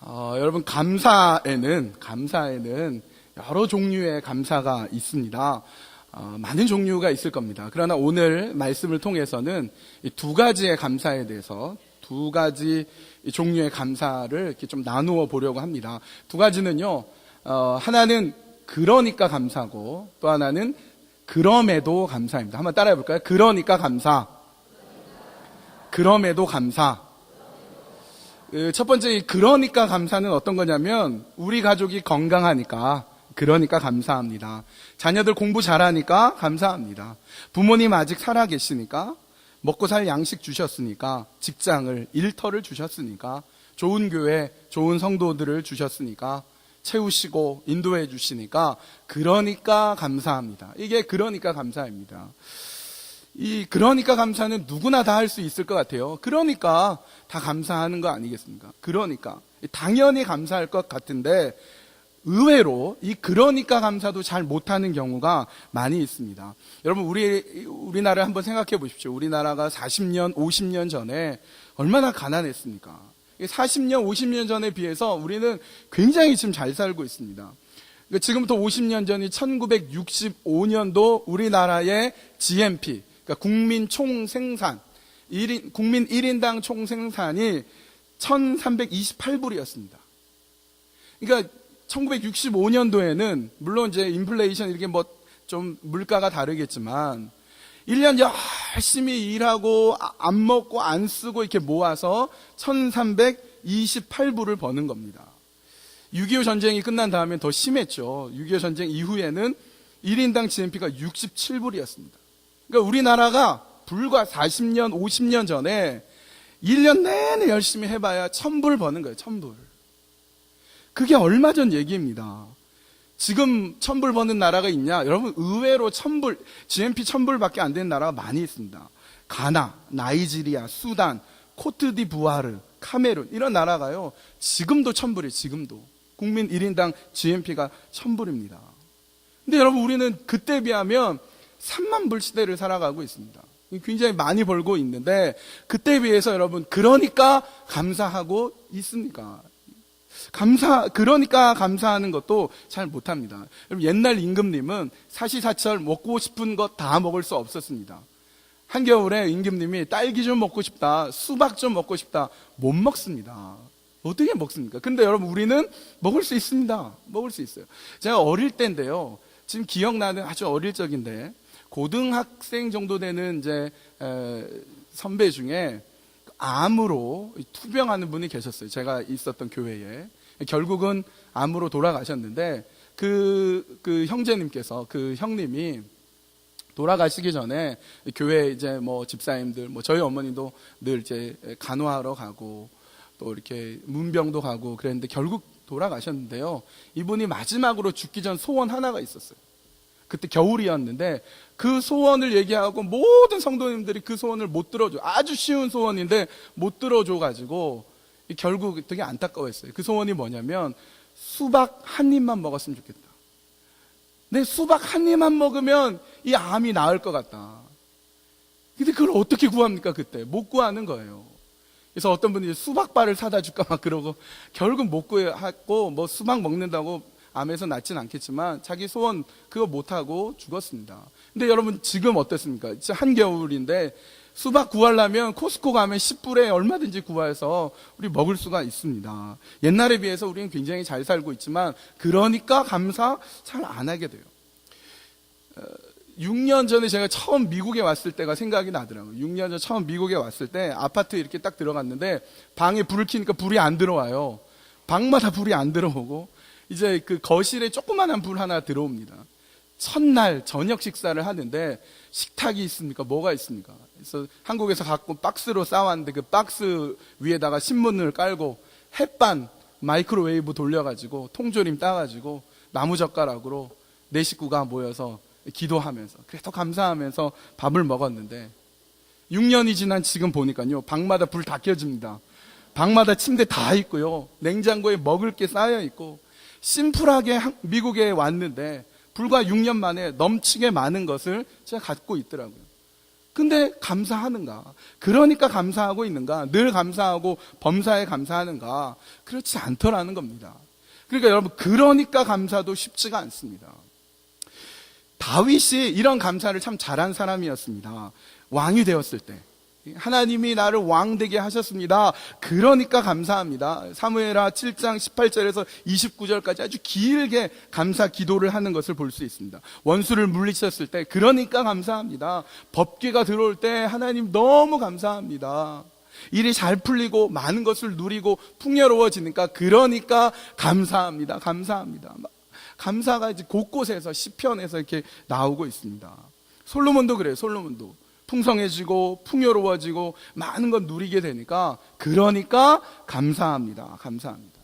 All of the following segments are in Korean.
여러분 감사에는 여러 종류의 감사가 있습니다. 많은 종류가 있을 겁니다. 그러나 오늘 말씀을 통해서는 이 두 가지의 감사에 대해서 두 가지 종류의 감사를 이렇게 좀 나누어 보려고 합니다. 두 가지는요, 하나는 그러니까 감사고 또 하나는 그럼에도 감사입니다. 한번 따라해 볼까요? 그러니까 감사, 그럼에도 감사. 첫 번째 그러니까 감사는 어떤 거냐면 우리 가족이 건강하니까 그러니까 감사합니다. 자녀들 공부 잘하니까 감사합니다. 부모님 아직 살아계시니까 먹고 살 양식 주셨으니까 직장을 일터를 주셨으니까 좋은 교회 좋은 성도들을 주셨으니까 채우시고 인도해 주시니까 그러니까 감사합니다. 이게 그러니까 감사입니다. 이 그러니까 감사는 누구나 다 할 수 있을 것 같아요. 그러니까 다 감사하는 거 아니겠습니까? 그러니까 당연히 감사할 것 같은데 의외로 이 그러니까 감사도 잘 못하는 경우가 많이 있습니다. 여러분 우리나라를 한번 생각해 보십시오. 우리나라가 40년, 50년 전에 얼마나 가난했습니까? 40년, 50년 전에 비해서 우리는 굉장히 지금 잘 살고 있습니다. 지금부터 50년 전이 1965년도 우리나라의 GNP, 그러니까 국민 총생산, 국민 1인당 총생산이 1328불이었습니다. 그러니까 1965년도에는 물론 이제 인플레이션 이렇게 뭐 좀 물가가 다르겠지만 1년 열심히 일하고 안 먹고 안 쓰고 이렇게 모아서 1328불을 버는 겁니다. 6.25 전쟁이 끝난 다음에 더 심했죠. 6.25 전쟁 이후에는 1인당 GNP가 67불이었습니다. 그러니까 우리나라가 불과 40년, 50년 전에 1년 내내 열심히 해봐야 1000불 버는 거예요. 1000불. 그게 얼마 전 얘기입니다. 지금 1000불 버는 나라가 있냐? 여러분 의외로 1000불, GNP 1000불밖에 안 되는 나라가 많이 있습니다. 가나, 나이지리아, 수단, 코트디부아르, 카메룬 이런 나라가요. 지금도 1000불이에요. 지금도. 국민 1인당 GNP가 1000불입니다. 근데 여러분 우리는 그때 비하면 3만 불 시대를 살아가고 있습니다. 굉장히 많이 벌고 있는데 그때에 비해서 여러분 그러니까 감사하고 있습니까? 그러니까 감사하는 것도 잘 못합니다. 여러분 옛날 임금님은 사시사철 먹고 싶은 것 다 먹을 수 없었습니다. 한겨울에 임금님이 딸기 좀 먹고 싶다, 수박 좀 먹고 싶다, 못 먹습니다. 어떻게 먹습니까? 근데 여러분 우리는 먹을 수 있습니다. 먹을 수 있어요. 제가 어릴 때인데요. 지금 기억나는 아주 어릴 적인데 고등학생 정도 되는 이제 선배 중에 암으로 투병하는 분이 계셨어요. 제가 있었던 교회에. 결국은 암으로 돌아가셨는데 그 형제님께서 그 형님이 돌아가시기 전에 교회 이제 뭐 집사님들 뭐 저희 어머니도 늘 이제 간호하러 가고 또 이렇게 문병도 가고 그랬는데 결국 돌아가셨는데요. 이분이 마지막으로 죽기 전 소원 하나가 있었어요. 그때 겨울이었는데 그 소원을 얘기하고 모든 성도님들이 그 소원을 못 들어줘. 아주 쉬운 소원인데 못 들어줘가지고 결국 되게 안타까워했어요. 그 소원이 뭐냐면 수박 한 입만 먹었으면 좋겠다. 내 수박 한 입만 먹으면 이 암이 나을 것 같다. 근데 그걸 어떻게 구합니까 그때? 못 구하는 거예요. 그래서 어떤 분이 수박바를 사다 줄까 막 그러고 결국 못 구하고 뭐 수박 먹는다고 암에서 낫진 않겠지만 자기 소원 그거 못하고 죽었습니다. 근데 여러분 지금 어떻습니까? 진짜 한겨울인데 수박 구하려면 코스코 가면 10불에 얼마든지 구해서 우리 먹을 수가 있습니다. 옛날에 비해서 우리는 굉장히 잘 살고 있지만 그러니까 감사 잘 안 하게 돼요. 6년 전에 제가 처음 미국에 왔을 때가 생각이 나더라고요. 6년 전 처음 미국에 왔을 때 아파트 이렇게 딱 들어갔는데 방에 불을 켜니까 불이 안 들어와요. 방마다 불이 안 들어오고 이제 그 거실에 조그만한 불 하나 들어옵니다. 첫날 저녁 식사를 하는데 식탁이 있습니까? 뭐가 있습니까? 그래서 한국에서 갖고 박스로 싸왔는데 그 박스 위에다가 신문을 깔고 햇반 마이크로웨이브 돌려가지고 통조림 따가지고 나무젓가락으로 네 식구가 모여서 기도하면서 그래도 감사하면서 밥을 먹었는데 6년이 지난 지금 보니까요. 방마다 불 다 켜집니다. 방마다 침대 다 있고요. 냉장고에 먹을 게 쌓여 있고 심플하게 미국에 왔는데 불과 6년 만에 넘치게 많은 것을 제가 갖고 있더라고요. 근데 감사하는가? 그러니까 감사하고 있는가? 늘 감사하고 범사에 감사하는가? 그렇지 않더라는 겁니다. 그러니까 여러분, 그러니까 감사도 쉽지가 않습니다. 다윗이 이런 감사를 참 잘한 사람이었습니다. 왕이 되었을 때 하나님이 나를 왕 되게 하셨습니다. 그러니까 감사합니다. 사무엘하 7장 18절에서 29절까지 아주 길게 감사 기도를 하는 것을 볼 수 있습니다. 원수를 물리쳤을 때 그러니까 감사합니다. 법궤가 들어올 때 하나님 너무 감사합니다. 일이 잘 풀리고 많은 것을 누리고 풍요로워지니까 그러니까 감사합니다. 감사합니다. 감사가 이제 곳곳에서 시편에서 이렇게 나오고 있습니다. 솔로몬도 그래요. 솔로몬도 풍성해지고 풍요로워지고 많은 건 누리게 되니까 그러니까 감사합니다. 감사합니다.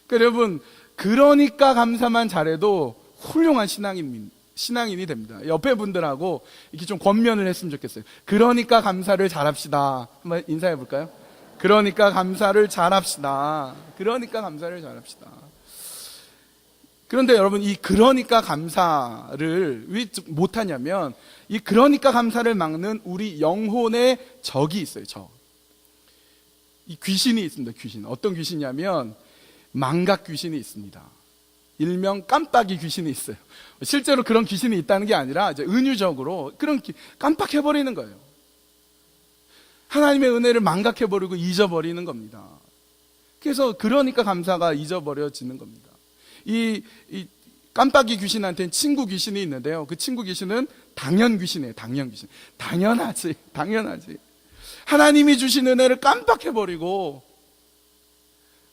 그러니까 여러분, 그러니까 감사만 잘해도 훌륭한 신앙인이 됩니다. 옆에 분들하고 이렇게 좀 권면을 했으면 좋겠어요. 그러니까 감사를 잘합시다. 한번 인사해 볼까요? 그러니까 감사를 잘합시다. 그러니까 감사를 잘합시다. 그런데 여러분, 이 그러니까 감사를 왜 못하냐면, 이 그러니까 감사를 막는 우리 영혼의 적이 있어요. 적. 이 귀신이 있습니다. 귀신. 어떤 귀신이냐면 망각 귀신이 있습니다. 일명 깜빡이 귀신이 있어요. 실제로 그런 귀신이 있다는 게 아니라 이제 은유적으로 그런 깜빡해버리는 거예요. 하나님의 은혜를 망각해버리고 잊어버리는 겁니다. 그래서 그러니까 감사가 잊어버려지는 겁니다. 이 깜빡이 귀신한테는 친구 귀신이 있는데요. 그 친구 귀신은 당연 귀신이에요. 당연 귀신. 당연하지. 하나님이 주신 은혜를 깜빡해버리고,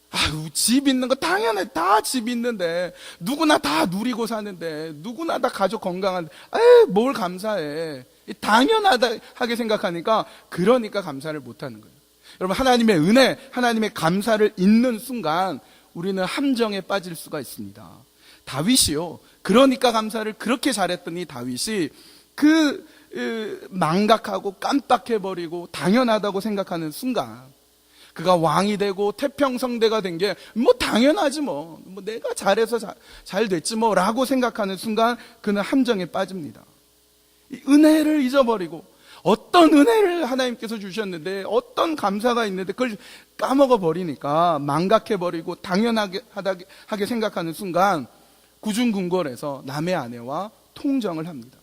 아유, 집 있는 거 당연해. 다 집 있는데, 누구나 다 누리고 사는데, 누구나 다 가족 건강한데, 에이, 뭘 감사해. 당연하게 생각하니까, 그러니까 감사를 못하는 거예요. 여러분, 하나님의 은혜, 하나님의 감사를 잊는 순간 우리는 함정에 빠질 수가 있습니다. 다윗이요, 그러니까 감사를 그렇게 잘했더니 다윗이 망각하고 깜빡해버리고 당연하다고 생각하는 순간, 그가 왕이 되고 태평성대가 된 게 뭐 당연하지 뭐 내가 잘해서 잘 됐지 뭐 라고 생각하는 순간 그는 함정에 빠집니다. 이 은혜를 잊어버리고, 어떤 은혜를 하나님께서 주셨는데, 어떤 감사가 있는데 그걸 까먹어 버리니까 망각해 버리고 당연하게 생각하는 순간 구중궁궐에서 남의 아내와 통정을 합니다.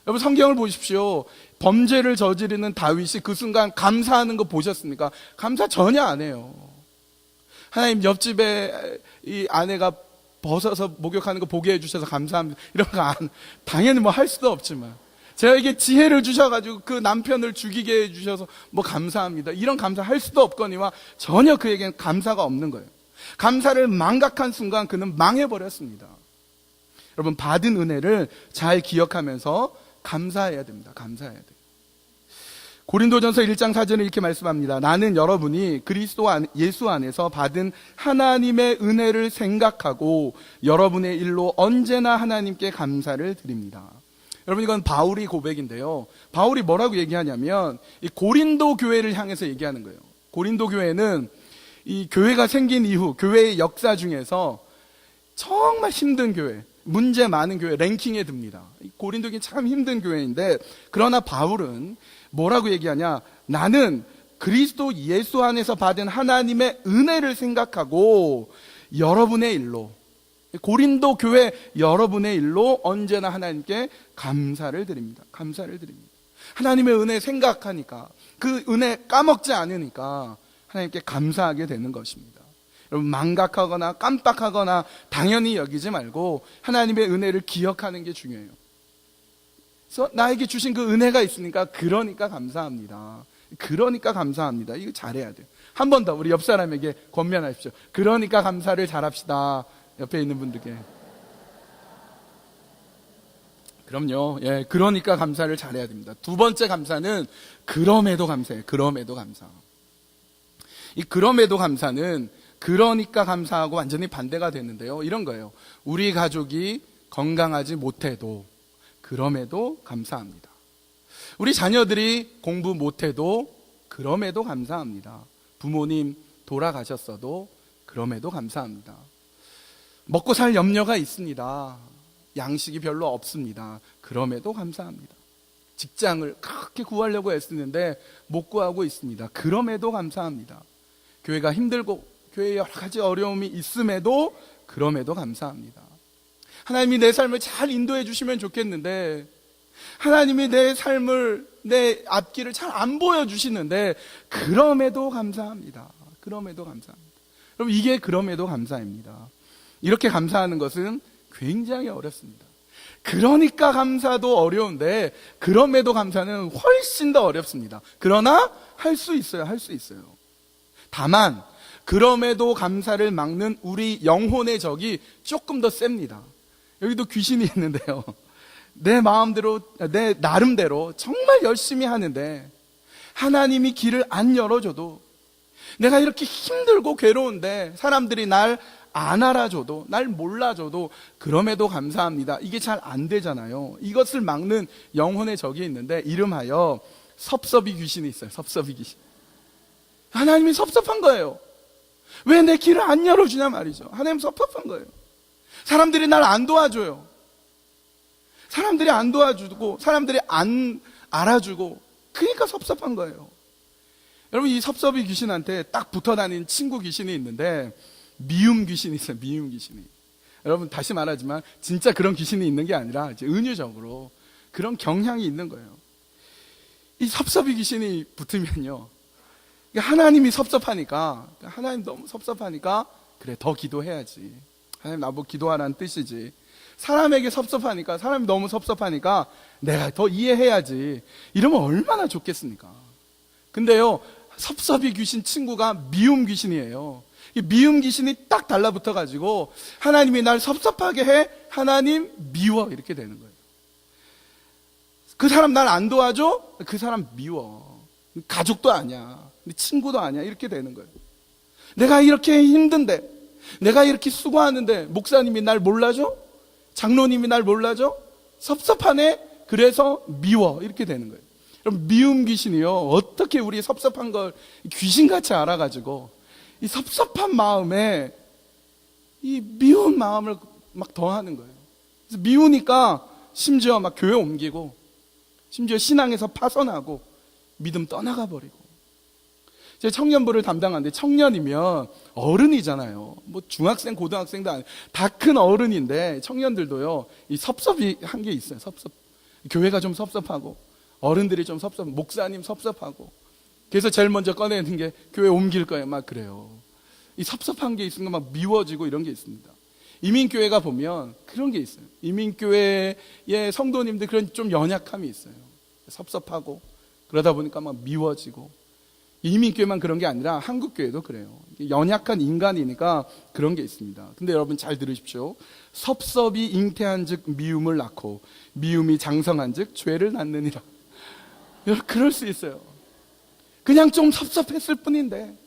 여러분, 성경을 보십시오. 범죄를 저지르는 다윗이 그 순간 감사하는 거 보셨습니까? 감사 전혀 안 해요. 하나님, 옆집에 이 아내가 벗어서 목욕하는 거 보게 해주셔서 감사합니다. 이런 거 당연히 뭐 할 수도 없지만, 저에게 지혜를 주셔가지고 그 남편을 죽이게 해주셔서 뭐 감사합니다. 이런 감사 할 수도 없거니와 전혀 그에게는 감사가 없는 거예요. 감사를 망각한 순간 그는 망해버렸습니다. 여러분, 받은 은혜를 잘 기억하면서 감사해야 됩니다. 감사해야 돼요. 고린도전서 1장 4절에 이렇게 말씀합니다. 나는 여러분이 그리스도 예수 안에서 받은 하나님의 은혜를 생각하고 여러분의 일로 언제나 하나님께 감사를 드립니다. 여러분, 이건 바울이 고백인데요. 바울이 뭐라고 얘기하냐면 이 고린도 교회를 향해서 얘기하는 거예요. 고린도 교회는 이 교회가 생긴 이후 교회의 역사 중에서 정말 힘든 교회, 문제 많은 교회 랭킹에 듭니다. 고린도 교회 참 힘든 교회인데, 그러나 바울은 뭐라고 얘기하냐? 나는 그리스도 예수 안에서 받은 하나님의 은혜를 생각하고 여러분의 일로, 고린도 교회 여러분의 일로 언제나 하나님께 감사를 드립니다. 감사를 드립니다. 하나님의 은혜 생각하니까, 그 은혜 까먹지 않으니까 하나님께 감사하게 되는 것입니다. 여러분, 망각하거나 깜빡하거나 당연히 여기지 말고 하나님의 은혜를 기억하는 게 중요해요. 그래서 나에게 주신 그 은혜가 있으니까 그러니까 감사합니다. 그러니까 감사합니다. 이거 잘해야 돼요. 한 번 더 우리 옆 사람에게 권면하십시오. 그러니까 감사를 잘합시다. 옆에 있는 분들께. 그럼요. 예, 그러니까 감사를 잘해야 됩니다. 두 번째 감사는 그럼에도 감사예요. 그럼에도 감사. 이 그럼에도 감사는 그러니까 감사하고 완전히 반대가 되는데요. 이런 거예요. 우리 가족이 건강하지 못해도 그럼에도 감사합니다. 우리 자녀들이 공부 못해도 그럼에도 감사합니다. 부모님 돌아가셨어도 그럼에도 감사합니다. 먹고 살 염려가 있습니다. 양식이 별로 없습니다. 그럼에도 감사합니다. 직장을 그렇게 구하려고 애쓰는데 못 구하고 있습니다. 그럼에도 감사합니다. 교회가 힘들고 교회에 여러 가지 어려움이 있음에도 그럼에도 감사합니다. 하나님이 내 삶을 잘 인도해 주시면 좋겠는데 하나님이 내 삶을, 내 앞길을 잘 안 보여주시는데 그럼에도 감사합니다. 그럼에도 감사합니다. 여러분, 이게 그럼에도 감사입니다. 이렇게 감사하는 것은 굉장히 어렵습니다. 그러니까 감사도 어려운데 그럼에도 감사는 훨씬 더 어렵습니다. 그러나 할 수 있어요. 할 수 있어요. 다만 그럼에도 감사를 막는 우리 영혼의 적이 조금 더 셉니다. 여기도 귀신이 있는데요, 내 마음대로, 내 나름대로 정말 열심히 하는데 하나님이 길을 안 열어줘도, 내가 이렇게 힘들고 괴로운데 사람들이 날 안 알아줘도, 날 몰라줘도 그럼에도 감사합니다, 이게 잘 안 되잖아요. 이것을 막는 영혼의 적이 있는데 이름하여 섭섭이 귀신이 있어요. 섭섭이 귀신. 하나님이 섭섭한 거예요. 왜 내 길을 안 열어주냐 말이죠. 하나님 섭섭한 거예요. 사람들이 날 안 도와줘요. 사람들이 안 도와주고 사람들이 안 알아주고, 그러니까 섭섭한 거예요. 여러분, 이 섭섭이 귀신한테 딱 붙어 다니는 친구 귀신이 있는데 미움 귀신이 있어요. 미움 귀신이. 여러분, 다시 말하지만 진짜 그런 귀신이 있는 게 아니라 이제 은유적으로 그런 경향이 있는 거예요. 이 섭섭이 귀신이 붙으면요, 하나님이 섭섭하니까, 하나님 너무 섭섭하니까 그래, 더 기도해야지, 하나님 나보고 기도하라는 뜻이지. 사람에게 섭섭하니까, 사람이 너무 섭섭하니까 내가 더 이해해야지, 이러면 얼마나 좋겠습니까? 근데요, 섭섭이 귀신 친구가 미움 귀신이에요. 이 미움 귀신이 딱 달라붙어가지고 하나님이 날 섭섭하게 해, 하나님 미워, 이렇게 되는 거예요. 그 사람 날 안 도와줘, 그 사람 미워. 가족도 아니야, 친구도 아니야, 이렇게 되는 거예요. 내가 이렇게 힘든데, 내가 이렇게 수고하는데 목사님이 날 몰라줘? 장로님이 날 몰라줘? 섭섭하네? 그래서 미워, 이렇게 되는 거예요. 여러분, 미움 귀신이요, 어떻게 우리 섭섭한 걸 귀신같이 알아가지고 이 섭섭한 마음에 이 미운 마음을 막 더하는 거예요. 그래서 미우니까 심지어 막 교회 옮기고, 심지어 신앙에서 파선하고 믿음 떠나가 버리고. 제가 청년부를 담당하는데, 청년이면 어른이잖아요. 뭐 중학생, 고등학생도 아니고 다 큰 어른인데, 청년들도요, 이 섭섭이 한 게 있어요. 섭섭. 교회가 좀 섭섭하고, 어른들이 좀 섭섭하고, 목사님 섭섭하고. 그래서 제일 먼저 꺼내는 게 교회 옮길 거예요. 막 그래요. 이 섭섭한 게 있으니까 막 미워지고 이런 게 있습니다. 이민교회가 보면 그런 게 있어요. 이민교회의 성도님들 그런 좀 연약함이 있어요. 섭섭하고 그러다 보니까 막 미워지고. 이민교회만 그런 게 아니라 한국교회도 그래요. 연약한 인간이니까 그런 게 있습니다. 근데 여러분 잘 들으십시오. 섭섭이 잉태한 즉 미움을 낳고, 미움이 장성한 즉 죄를 낳느니라. 여러분, 그럴 수 있어요. 그냥 좀 섭섭했을 뿐인데,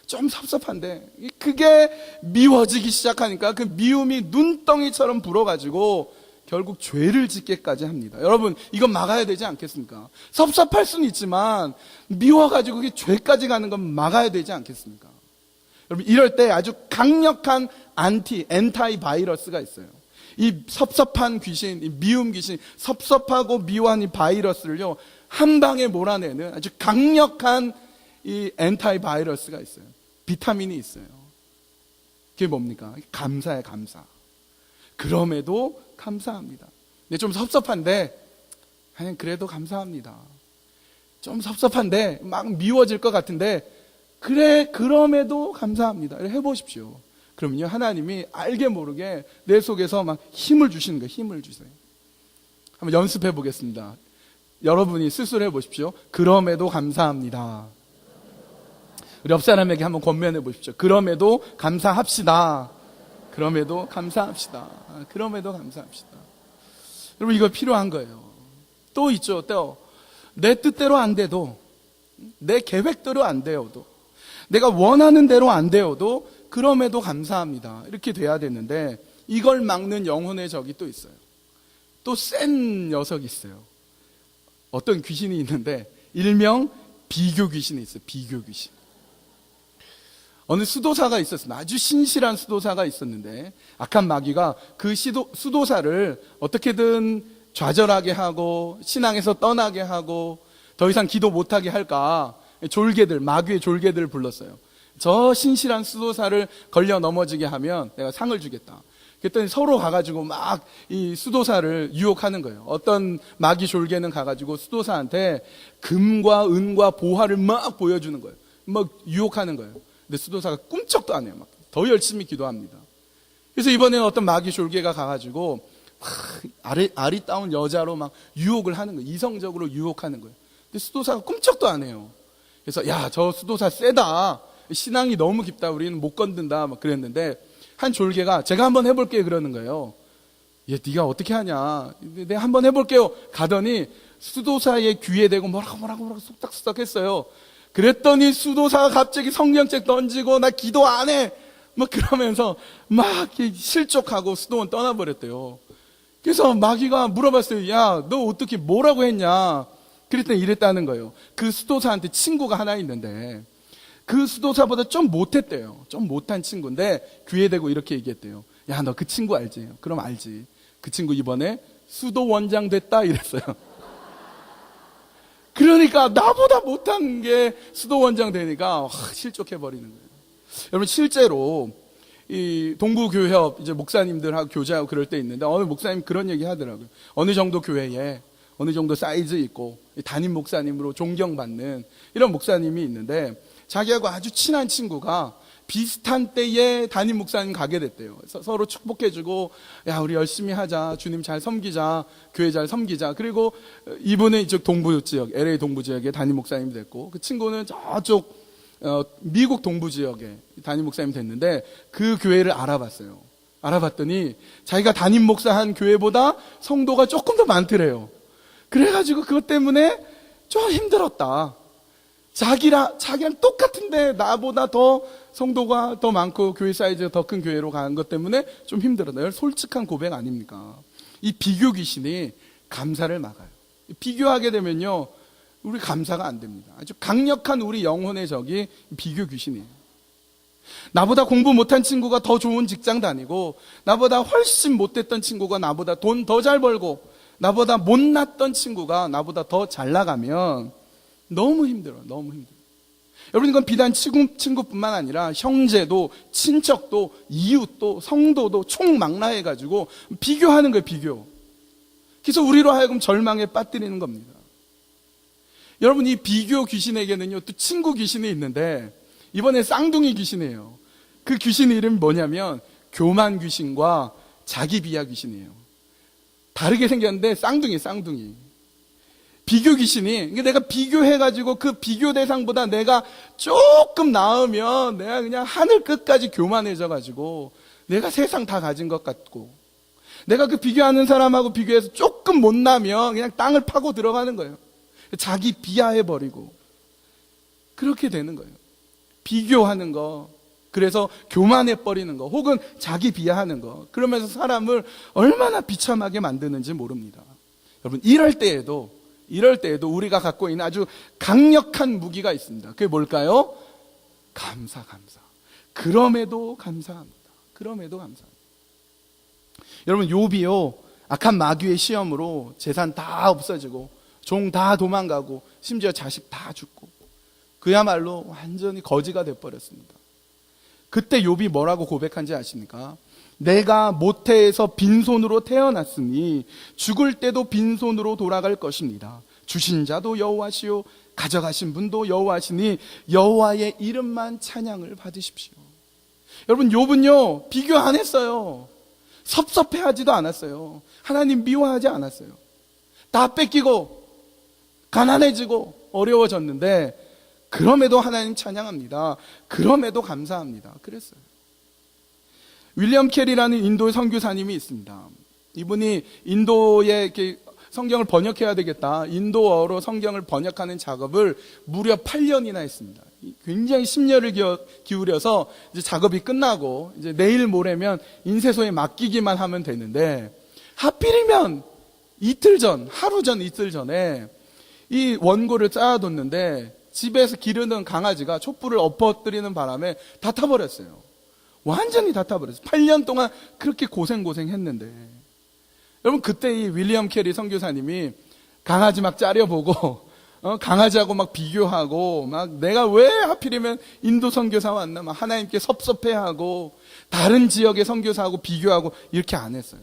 좀 섭섭한데 그게 미워지기 시작하니까 그 미움이 눈덩이처럼 불어가지고 결국 죄를 짓게까지 합니다. 여러분, 이건 막아야 되지 않겠습니까? 섭섭할 수는 있지만 미워가지고 그게 죄까지 가는 건 막아야 되지 않겠습니까? 여러분, 이럴 때 아주 강력한 엔타이 바이러스가 있어요. 이 섭섭한 귀신, 이 미움 귀신, 섭섭하고 미워한 이 바이러스를요, 한 방에 몰아내는 아주 강력한 이 엔타이 바이러스가 있어요. 비타민이 있어요. 그게 뭡니까? 감사예요, 감사. 그럼에도 감사합니다. 근데 좀 섭섭한데, 아니, 그래도 감사합니다. 좀 섭섭한데, 막 미워질 것 같은데, 그래, 그럼에도 감사합니다. 해보십시오. 그러면요, 하나님이 알게 모르게 내 속에서 막 힘을 주시는 거예요. 힘을 주세요. 한번 연습해 보겠습니다. 여러분이 스스로 해보십시오. 그럼에도 감사합니다. 우리 옆 사람에게 한번 권면해 보십시오. 그럼에도 감사합시다. 그럼에도 감사합시다. 그럼에도 감사합시다. 여러분, 이거 필요한 거예요. 또 있죠. 또 내 뜻대로 안 돼도, 내 계획대로 안 되어도, 내가 원하는 대로 안 되어도 그럼에도 감사합니다. 이렇게 돼야 되는데, 이걸 막는 영혼의 적이 또 있어요. 또 센 녀석이 있어요. 어떤 귀신이 있는데 일명 비교 귀신이 있어요. 비교 귀신. 어느 수도사가 있었습니다. 아주 신실한 수도사가 있었는데 악한 마귀가 그 수도사를 어떻게든 좌절하게 하고 신앙에서 떠나게 하고 더 이상 기도 못하게 할까 졸개들, 마귀의 졸개들을 불렀어요. 저 신실한 수도사를 걸려 넘어지게 하면 내가 상을 주겠다. 그랬더니 서로 가가지고 막 이 수도사를 유혹하는 거예요. 어떤 마귀 졸개는 가가지고 수도사한테 금과 은과 보화를 막 보여주는 거예요. 막 유혹하는 거예요. 근데 수도사가 꿈쩍도 안 해요. 막 더 열심히 기도합니다. 그래서 이번에는 어떤 마귀 졸개가 가가지고 아리따운 여자로 막 유혹을 하는 거예요. 이성적으로 유혹하는 거예요. 근데 수도사가 꿈쩍도 안 해요. 그래서 야, 저 수도사 세다. 신앙이 너무 깊다. 우리는 못 건든다. 막 그랬는데 한 졸개가 제가 한번 해볼게요. 그러는 거예요. 얘 네가 어떻게 하냐. 내가 한번 해볼게요. 가더니 수도사의 귀에 대고 뭐라고 쏙닥쏙닥 했어요. 그랬더니 수도사가 갑자기 성경책 던지고 나 기도 안 해. 막 그러면서 막 실족하고 수도원 떠나버렸대요. 그래서 마귀가 물어봤어요. 야, 너 어떻게 뭐라고 했냐. 그랬더니 이랬다는 거예요. 그 수도사한테 친구가 하나 있는데 그 수도사보다 좀 못했대요. 좀 못한 친구인데 귀에 대고 이렇게 얘기했대요. 야, 너 그 친구 알지? 그럼 알지. 그 친구 이번에 수도원장 됐다 이랬어요. 그러니까 나보다 못한 게 수도원장 되니까 실족해버리는 거예요. 여러분 실제로 이 동부교협 이제 목사님들하고 교제하고 그럴 때 있는데 어느 목사님 그런 얘기 하더라고요. 어느 정도 교회에 어느 정도 사이즈 있고 담임 목사님으로 존경받는 이런 목사님이 있는데 자기하고 아주 친한 친구가 비슷한 때에 담임 목사님 가게 됐대요. 그래서 서로 축복해주고 야 우리 열심히 하자. 주님 잘 섬기자. 교회 잘 섬기자. 그리고 이분은 이쪽 동부 지역 LA 동부 지역에 담임 목사님이 됐고 그 친구는 저쪽 미국 동부 지역에 담임 목사님이 됐는데 그 교회를 알아봤어요. 알아봤더니 자기가 담임 목사한 교회보다 성도가 조금 더 많더래요. 그래가지고 그것 때문에 좀 힘들었다. 자기랑 똑같은데 나보다 더 성도가 더 많고 교회 사이즈가 더 큰 교회로 가는 것 때문에 좀 힘들었다. 솔직한 고백 아닙니까? 이 비교 귀신이 감사를 막아요. 비교하게 되면요 우리 감사가 안 됩니다. 아주 강력한 우리 영혼의 적이 비교 귀신이에요. 나보다 공부 못한 친구가 더 좋은 직장 다니고 나보다 훨씬 못됐던 친구가 나보다 돈 더 잘 벌고 나보다 못났던 친구가 나보다 더 잘 나가면 너무 힘들어요. 너무 힘들어요. 여러분 이건 비단 친구뿐만 아니라 형제도 친척도 이웃도 성도도 총망라해가지고 비교하는 거예요. 비교. 그래서 우리로 하여금 절망에 빠뜨리는 겁니다. 여러분 이 비교 귀신에게는요 또 친구 귀신이 있는데 이번에 쌍둥이 귀신이에요. 그 귀신 이름이 뭐냐면 교만 귀신과 자기 비하 귀신이에요. 다르게 생겼는데 쌍둥이. 비교 귀신이 내가 비교해가지고 그 비교 대상보다 내가 조금 나으면 내가 그냥 하늘 끝까지 교만해져가지고 내가 세상 다 가진 것 같고 내가 그 비교하는 사람하고 비교해서 조금 못나면 그냥 땅을 파고 들어가는 거예요. 자기 비하해버리고 그렇게 되는 거예요. 비교하는 거 그래서 교만해버리는 거 혹은 자기 비하하는 거 그러면서 사람을 얼마나 비참하게 만드는지 모릅니다. 여러분 이럴 때에도 우리가 갖고 있는 아주 강력한 무기가 있습니다. 그게 뭘까요? 감사. 그럼에도 감사합니다. 여러분 욥이요 악한 마귀의 시험으로 재산 다 없어지고 종 다 도망가고 심지어 자식 다 죽고 그야말로 완전히 거지가 돼버렸습니다. 그때 욥이 뭐라고 고백한지 아십니까? 내가 모태에서 빈손으로 태어났으니 죽을 때도 빈손으로 돌아갈 것입니다. 주신 자도 여호와시요 가져가신 분도 여호와시니 여호와의 이름만 찬양을 받으십시오. 여러분 욥은요 비교 안 했어요. 섭섭해하지도 않았어요. 하나님 미워하지 않았어요. 다 뺏기고 가난해지고 어려워졌는데 그럼에도 하나님 찬양합니다. 그럼에도 감사합니다. 그랬어요. 윌리엄 캐리라는 인도의 선교사님이 있습니다. 이분이 인도에 이렇게 성경을 번역해야 되겠다. 인도어로 성경을 번역하는 작업을 무려 8년이나 했습니다. 굉장히 심려를 기울여서 이제 작업이 끝나고 이제 내일 모레면 인쇄소에 맡기기만 하면 되는데 하필이면 이틀 전에 이 원고를 쌓아뒀는데 집에서 기르는 강아지가 촛불을 엎어뜨리는 바람에 다 타버렸어요. 완전히 다 타버렸어요. 8년 동안 그렇게 고생했는데 여러분, 그때 이 윌리엄 캐리 선교사님이 강아지 막 짜려보고, 강아지하고 막 비교하고, 막 내가 왜 하필이면 인도 선교사 왔나, 막 하나님께 섭섭해하고, 다른 지역의 선교사하고 비교하고, 이렇게 안 했어요.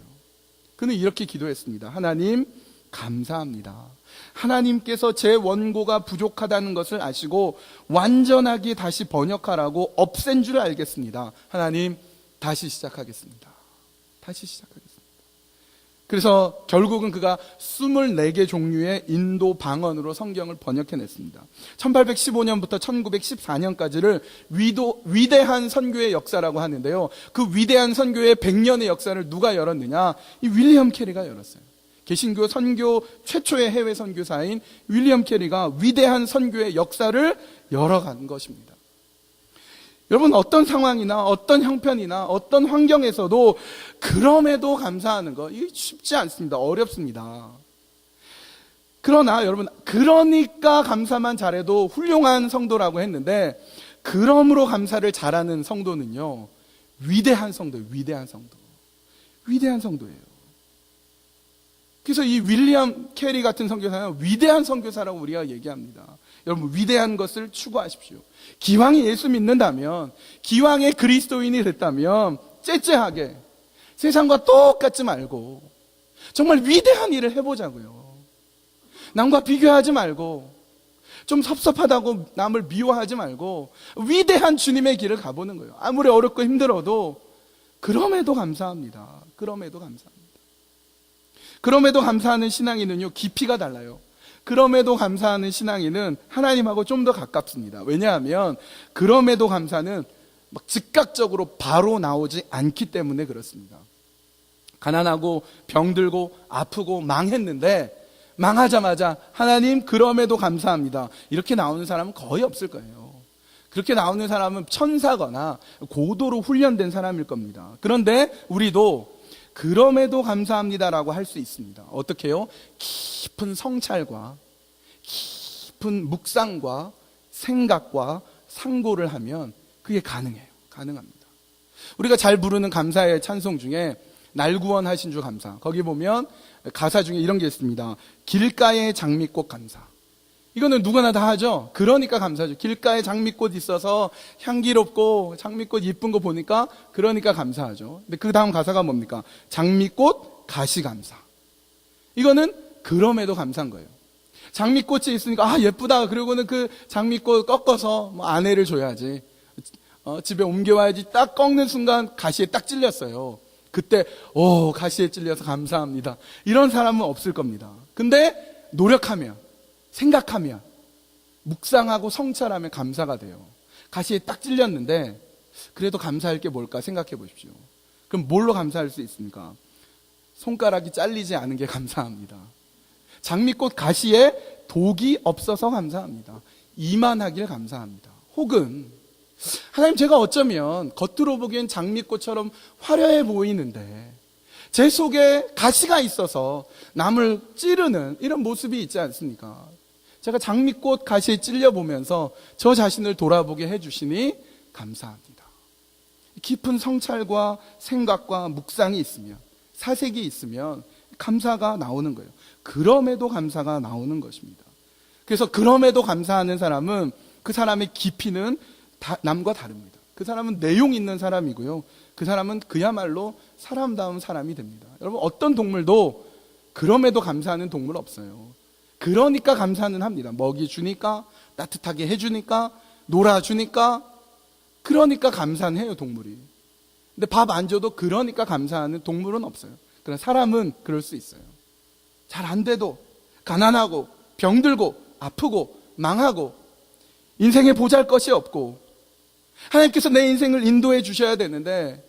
그는 이렇게 기도했습니다. 하나님, 감사합니다. 하나님께서 제 원고가 부족하다는 것을 아시고 완전하게 다시 번역하라고 없앤 줄 알겠습니다. 하나님, 다시 시작하겠습니다. 다시 시작하겠습니다. 그래서 결국은 그가 24개 종류의 인도 방언으로 성경을 번역해냈습니다. 1815년부터 1914년까지를 위대한 선교의 역사라고 하는데요. 그 위대한 선교의 100년의 역사를 누가 열었느냐? 이 윌리엄 캐리가 열었어요. 개신교 선교 최초의 해외 선교사인 윌리엄 캐리가 위대한 선교의 역사를 열어간 것입니다. 여러분, 어떤 상황이나 어떤 형편이나 어떤 환경에서도 그럼에도 감사하는 거, 이게 쉽지 않습니다. 어렵습니다. 그러나 여러분, 그러니까 감사만 잘해도 훌륭한 성도라고 했는데, 그러므로 감사를 잘하는 성도는요, 위대한 성도예요. 위대한 성도. 위대한 성도예요. 그래서 이 윌리엄 캐리 같은 선교사는 위대한 선교사라고 우리가 얘기합니다. 여러분, 위대한 것을 추구하십시오. 기왕에 예수 믿는다면, 기왕에 그리스도인이 됐다면 째째하게 세상과 똑같지 말고 정말 위대한 일을 해보자고요. 남과 비교하지 말고, 좀 섭섭하다고 남을 미워하지 말고 위대한 주님의 길을 가보는 거예요. 아무리 어렵고 힘들어도 그럼에도 감사합니다. 그럼에도 감사합니다. 그럼에도 감사하는 신앙인은요, 깊이가 달라요. 그럼에도 감사하는 신앙인은 하나님하고 좀 더 가깝습니다. 왜냐하면 그럼에도 감사는 막 즉각적으로 바로 나오지 않기 때문에 그렇습니다. 가난하고 병들고 아프고 망했는데 망하자마자 하나님 그럼에도 감사합니다, 이렇게 나오는 사람은 거의 없을 거예요. 그렇게 나오는 사람은 천사거나 고도로 훈련된 사람일 겁니다. 그런데 우리도 그럼에도 감사합니다라고 할 수 있습니다. 어떻게 해요? 깊은 성찰과 깊은 묵상과 생각과 상고를 하면 그게 가능해요. 가능합니다. 우리가 잘 부르는 감사의 찬송 중에 날 구원하신 주 감사, 거기 보면 가사 중에 이런 게 있습니다. 길가에 장미꽃 감사. 이거는 누구나 다 하죠. 그러니까 감사하죠. 길가에 장미꽃 있어서 향기롭고 장미꽃 이쁜 거 보니까 그러니까 감사하죠. 근데 그 다음 가사가 뭡니까? 장미꽃 가시 감사. 이거는 그럼에도 감사한 거예요. 장미꽃이 있으니까 예쁘다. 그리고는 그 장미꽃 꺾어서 아내를 줘야지. 집에 옮겨와야지. 딱 꺾는 순간 가시에 딱 찔렸어요. 그때 가시에 찔려서 감사합니다, 이런 사람은 없을 겁니다. 근데 노력하면, 생각하면, 묵상하고 성찰하면 감사가 돼요. 가시에 딱 찔렸는데 그래도 감사할 게 뭘까 생각해 보십시오. 그럼 뭘로 감사할 수 있습니까? 손가락이 잘리지 않은 게 감사합니다. 장미꽃 가시에 독이 없어서 감사합니다. 이만하길 감사합니다. 혹은 하나님, 제가 어쩌면 겉으로 보기엔 장미꽃처럼 화려해 보이는데 제 속에 가시가 있어서 남을 찌르는 이런 모습이 있지 않습니까? 제가 장미꽃 가시에 찔려보면서 저 자신을 돌아보게 해주시니 감사합니다. 깊은 성찰과 생각과 묵상이 있으면, 사색이 있으면 감사가 나오는 거예요. 그럼에도 감사가 나오는 것입니다. 그래서 그럼에도 감사하는 사람은 그 사람의 깊이는 남과 다릅니다. 그 사람은 내용 있는 사람이고요. 그 사람은 그야말로 사람다운 사람이 됩니다. 여러분, 어떤 동물도 그럼에도 감사하는 동물 없어요. 그러니까 감사는 합니다. 먹이 주니까, 따뜻하게 해주니까, 놀아주니까, 그러니까 감사는 해요, 동물이. 근데 밥 안 줘도 그러니까 감사하는 동물은 없어요. 그러나 사람은 그럴 수 있어요. 잘 안 돼도, 가난하고, 병들고, 아프고, 망하고, 인생에 보잘것이 없고, 하나님께서 내 인생을 인도해 주셔야 되는데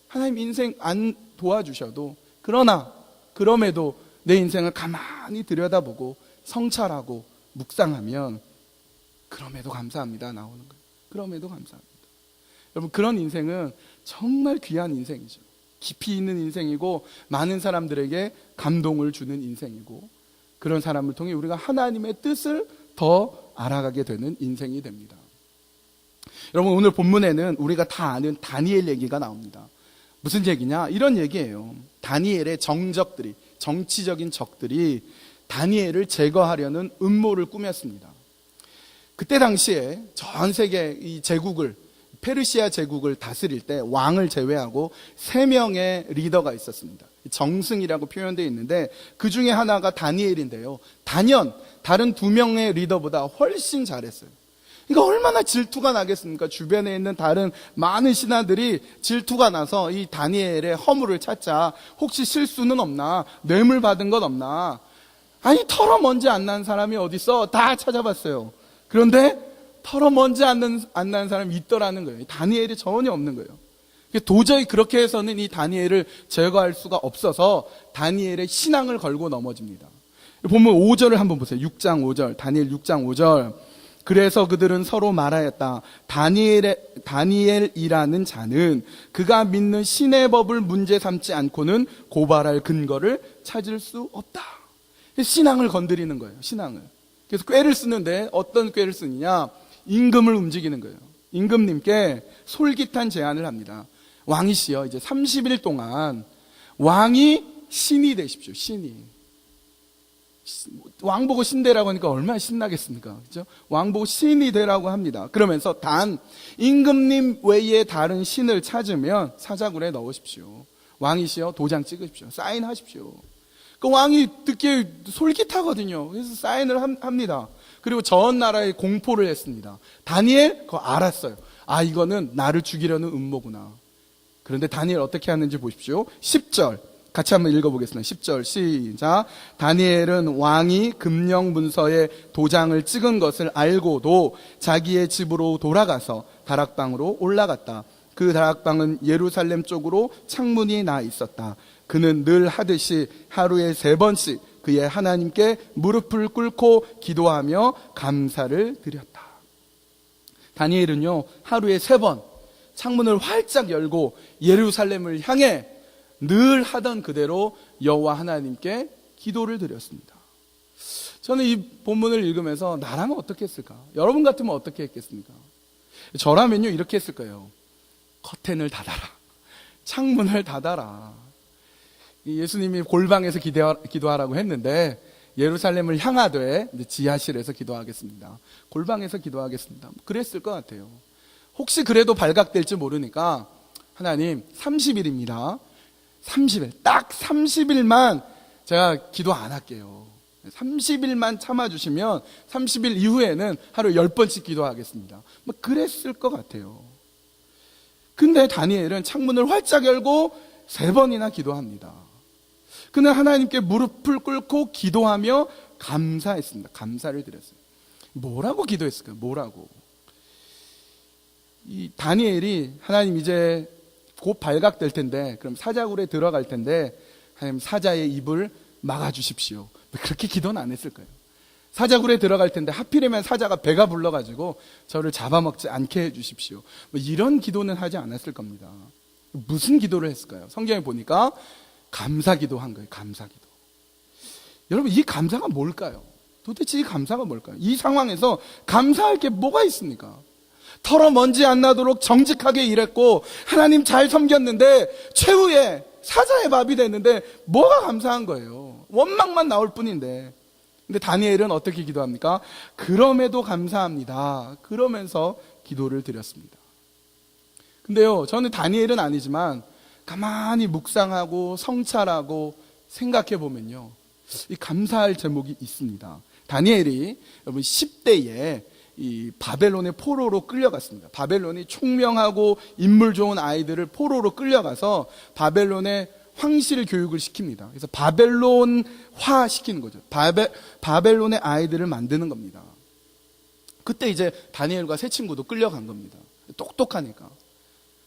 하나님 인생 안 도와주셔도, 그러나 그럼에도 내 인생을 가만히 들여다보고 성찰하고 묵상하면 그럼에도 감사합니다 나오는 거예요. 그럼에도 감사합니다. 여러분, 그런 인생은 정말 귀한 인생이죠. 깊이 있는 인생이고 많은 사람들에게 감동을 주는 인생이고, 그런 사람을 통해 우리가 하나님의 뜻을 더 알아가게 되는 인생이 됩니다. 여러분, 오늘 본문에는 우리가 다 아는 다니엘 얘기가 나옵니다. 무슨 얘기냐? 이런 얘기예요. 다니엘의 정적들이, 정치적인 적들이 다니엘을 제거하려는 음모를 꾸몄습니다. 그때 당시에 전 세계 이 제국을, 페르시아 제국을 다스릴 때 왕을 제외하고 3명의 리더가 있었습니다. 정승이라고 표현되어 있는데 그 중에 하나가 다니엘인데요. 단연 다른 2명의 리더보다 훨씬 잘했어요. 그러니까 얼마나 질투가 나겠습니까? 주변에 있는 다른 많은 신하들이 질투가 나서 이 다니엘의 허물을 찾자. 혹시 실수는 없나? 뇌물 받은 건 없나? 아니, 털어먼지 안 난 사람이 어딨어? 다 찾아봤어요. 그런데 털어먼지 안 난 사람이 있더라는 거예요. 다니엘이 전혀 없는 거예요. 도저히 그렇게 해서는 이 다니엘을 제거할 수가 없어서 다니엘의 신앙을 걸고 넘어집니다. 보면 5절을 한번 보세요. 6장 5절, 다니엘 6장 5절. 그래서 그들은 서로 말하였다. 다니엘이라는 자는 그가 믿는 신의 법을 문제 삼지 않고는 고발할 근거를 찾을 수 없다. 신앙을 건드리는 거예요. 신앙을. 그래서 꾀를 쓰는데 어떤 꾀를 쓰느냐? 임금을 움직이는 거예요. 임금님께 솔깃한 제안을 합니다. 왕이시여, 이제 30일 동안 왕이 신이 되십시오. 신이. 왕 보고 신되라고 하니까 얼마나 신나겠습니까? 그죠? 왕 보고 신이 되라고 합니다. 그러면서 단 임금님 외에 다른 신을 찾으면 사자굴에 넣으십시오. 왕이시여, 도장 찍으십시오. 사인하십시오. 그 왕이 듣기에 솔깃하거든요. 그래서 사인을 합니다. 그리고 전 나라에 공포를 했습니다. 다니엘 그거 알았어요. 아, 이거는 나를 죽이려는 음모구나. 그런데 다니엘 어떻게 하는지 보십시오. 10절 같이 한번 읽어보겠습니다. 10절 시작. 다니엘은 왕이 금령 문서에 도장을 찍은 것을 알고도 자기의 집으로 돌아가서 다락방으로 올라갔다. 그 다락방은 예루살렘 쪽으로 창문이 나 있었다. 그는 늘 하듯이 하루에 3번씩 그의 하나님께 무릎을 꿇고 기도하며 감사를 드렸다. 다니엘은요, 하루에 3번 창문을 활짝 열고 예루살렘을 향해 늘 하던 그대로 여호와 하나님께 기도를 드렸습니다. 저는 이 본문을 읽으면서 나라면 어떻게 했을까? 여러분 같으면 어떻게 했겠습니까? 저라면요, 이렇게 했을 거예요. 커튼을 닫아라. 창문을 닫아라. 예수님이 골방에서 기도하라고 했는데 예루살렘을 향하되 지하실에서 기도하겠습니다. 골방에서 기도하겠습니다. 그랬을 것 같아요. 혹시 그래도 발각될지 모르니까 하나님 30일입니다. 30일, 딱 30일만 제가 기도 안 할게요. 30일만 참아주시면 30일 이후에는 하루 10번씩 기도하겠습니다. 뭐 그랬을 것 같아요. 근데 다니엘은 창문을 활짝 열고 3번이나 기도합니다. 그는 하나님께 무릎을 꿇고 기도하며 감사했습니다. 감사를 드렸어요. 뭐라고 기도했을까요? 뭐라고? 이 다니엘이 하나님 이제 곧 발각될 텐데, 그럼 사자굴에 들어갈 텐데 하나님 사자의 입을 막아주십시오. 그렇게 기도는 안 했을 거예요. 사자굴에 들어갈 텐데 하필이면 사자가 배가 불러가지고 저를 잡아먹지 않게 해주십시오. 뭐 이런 기도는 하지 않았을 겁니다. 무슨 기도를 했을까요? 성경에 보니까 감사기도 한 거예요. 감사기도. 여러분, 이 감사가 뭘까요? 도대체 이 감사가 뭘까요? 이 상황에서 감사할 게 뭐가 있습니까? 털어먼지 안 나도록 정직하게 일했고 하나님 잘 섬겼는데 최후에 사자의 밥이 됐는데 뭐가 감사한 거예요? 원망만 나올 뿐인데. 근데 다니엘은 어떻게 기도합니까? 그럼에도 감사합니다. 그러면서 기도를 드렸습니다. 근데요, 저는 다니엘은 아니지만 가만히 묵상하고 성찰하고 생각해 보면요, 이 감사할 제목이 있습니다. 다니엘이 여러분 10대에 이 바벨론의 포로로 끌려갔습니다. 바벨론이 총명하고 인물 좋은 아이들을 포로로 끌려가서 바벨론의 황실 교육을 시킵니다. 그래서 바벨론화 시키는 거죠. 바벨론의 아이들을 만드는 겁니다. 그때 이제 다니엘과 세 친구도 끌려간 겁니다. 똑똑하니까.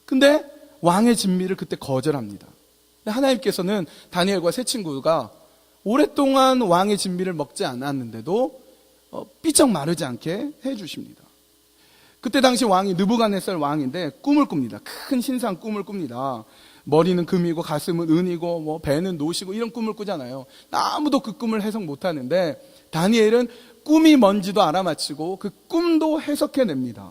근데 왕의 진미를 그때 거절합니다. 하나님께서는 다니엘과 세 친구가 오랫동안 왕의 진미를 먹지 않았는데도 삐쩍 마르지 않게 해주십니다. 그때 당시 왕이 느부갓네살 왕인데 꿈을 꿉니다. 큰 신상 꿈을 꿉니다. 머리는 금이고 가슴은 은이고 뭐 배는 노시고 이런 꿈을 꾸잖아요. 아무도 그 꿈을 해석 못하는데 다니엘은 꿈이 뭔지도 알아맞히고 그 꿈도 해석해냅니다.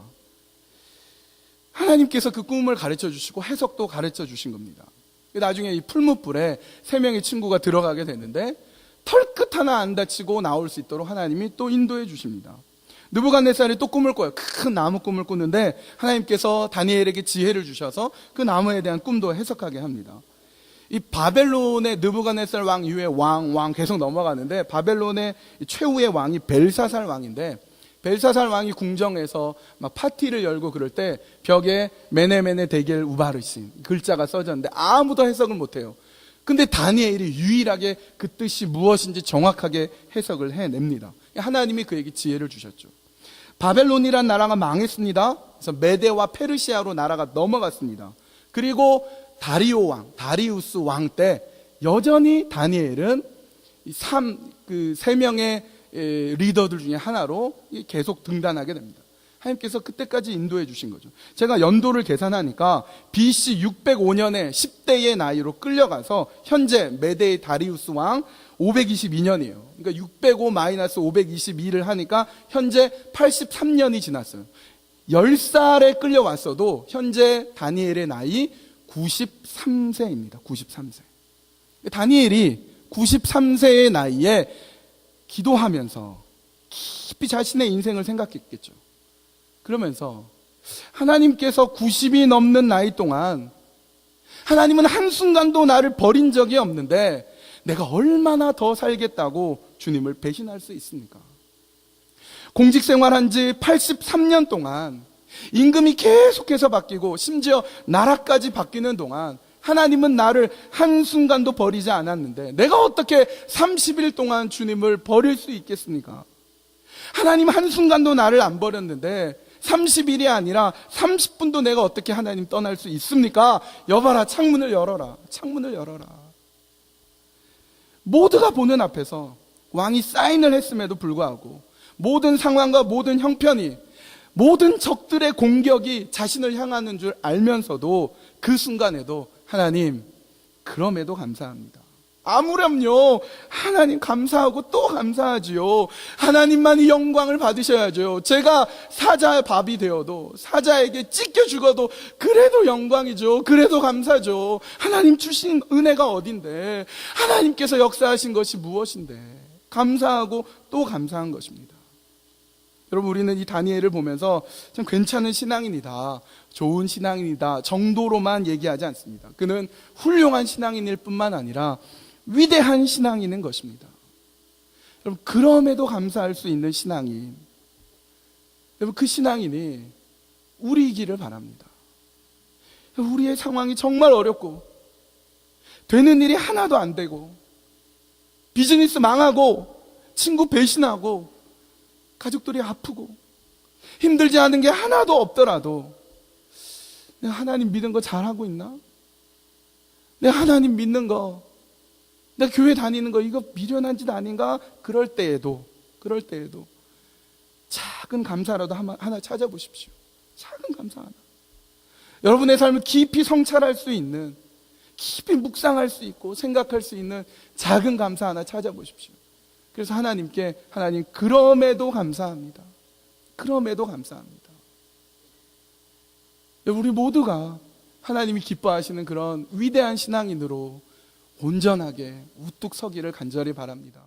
하나님께서 그 꿈을 가르쳐 주시고 해석도 가르쳐 주신 겁니다. 나중에 이 풀무불에 3명의 친구가 들어가게 되는데 털끝 하나 안 다치고 나올 수 있도록 하나님이 또 인도해 주십니다. 느부갓네살이 또 꿈을 꿔요. 큰 나무 꿈을 꾸는데 하나님께서 다니엘에게 지혜를 주셔서 그 나무에 대한 꿈도 해석하게 합니다. 이 바벨론의 느부갓네살 왕 이후에 왕 계속 넘어가는데 바벨론의 최후의 왕이 벨사살 왕인데, 벨사살 왕이 궁정에서 막 파티를 열고 그럴 때 벽에 메네메네 데겔 우바르신 글자가 써졌는데 아무도 해석을 못해요. 근데 다니엘이 유일하게 그 뜻이 무엇인지 정확하게 해석을 해냅니다. 하나님이 그에게 지혜를 주셨죠. 바벨론이란 나라가 망했습니다. 그래서 메데와 페르시아로 나라가 넘어갔습니다. 그리고 다리우스 왕 때 여전히 다니엘은 세 명의 리더들 중에 하나로 계속 등단하게 됩니다. 하나님께서 그때까지 인도해 주신 거죠. 제가 연도를 계산하니까 BC 605년에 10대의 나이로 끌려가서 현재 메데의 다리우스 왕 522년이에요. 그러니까 605-522를 하니까 현재 83년이 지났어요. 10살에 끌려왔어도 현재 다니엘의 나이 93세입니다. 93세. 다니엘이 93세의 나이에 기도하면서 깊이 자신의 인생을 생각했겠죠. 그러면서 하나님께서 90이 넘는 나이 동안 하나님은 한순간도 나를 버린 적이 없는데 내가 얼마나 더 살겠다고 주님을 배신할 수 있습니까? 공직 생활한 지 83년 동안 임금이 계속해서 바뀌고 심지어 나라까지 바뀌는 동안 하나님은 나를 한순간도 버리지 않았는데 내가 어떻게 30일 동안 주님을 버릴 수 있겠습니까? 하나님 한순간도 나를 안 버렸는데 30일이 아니라 30분도 내가 어떻게 하나님 떠날 수 있습니까? 여봐라, 창문을 열어라. 창문을 열어라. 모두가 보는 앞에서 왕이 사인을 했음에도 불구하고 모든 상황과 모든 형편이, 모든 적들의 공격이 자신을 향하는 줄 알면서도 그 순간에도 하나님, 그럼에도 감사합니다. 아무렴요. 하나님 감사하고 또 감사하지요. 하나님만이 영광을 받으셔야죠. 제가 사자의 밥이 되어도, 사자에게 찢겨 죽어도 그래도 영광이죠. 그래도 감사죠. 하나님 주신 은혜가 어딘데, 하나님께서 역사하신 것이 무엇인데 감사하고 또 감사한 것입니다. 여러분, 우리는 이 다니엘을 보면서 참 괜찮은 신앙인이다, 좋은 신앙인이다 정도로만 얘기하지 않습니다. 그는 훌륭한 신앙인일 뿐만 아니라 위대한 신앙인인 것입니다. 여러분, 그럼에도 감사할 수 있는 신앙인, 여러분, 그 신앙인이 우리이기를 바랍니다. 우리의 상황이 정말 어렵고 되는 일이 하나도 안 되고 비즈니스 망하고 친구 배신하고 가족들이 아프고 힘들지 않은 게 하나도 없더라도 내가 하나님 믿는 거 잘하고 있나? 내가 하나님 믿는 거, 내가 교회 다니는 거 이거 미련한 짓 아닌가? 그럴 때에도 작은 감사라도 하나 찾아보십시오. 작은 감사 하나. 여러분의 삶을 깊이 성찰할 수 있는, 깊이 묵상할 수 있고 생각할 수 있는 작은 감사 하나 찾아보십시오. 그래서 하나님께, 하나님 그럼에도 감사합니다. 그럼에도 감사합니다. 우리 모두가 하나님이 기뻐하시는 그런 위대한 신앙인으로 온전하게 우뚝 서기를 간절히 바랍니다.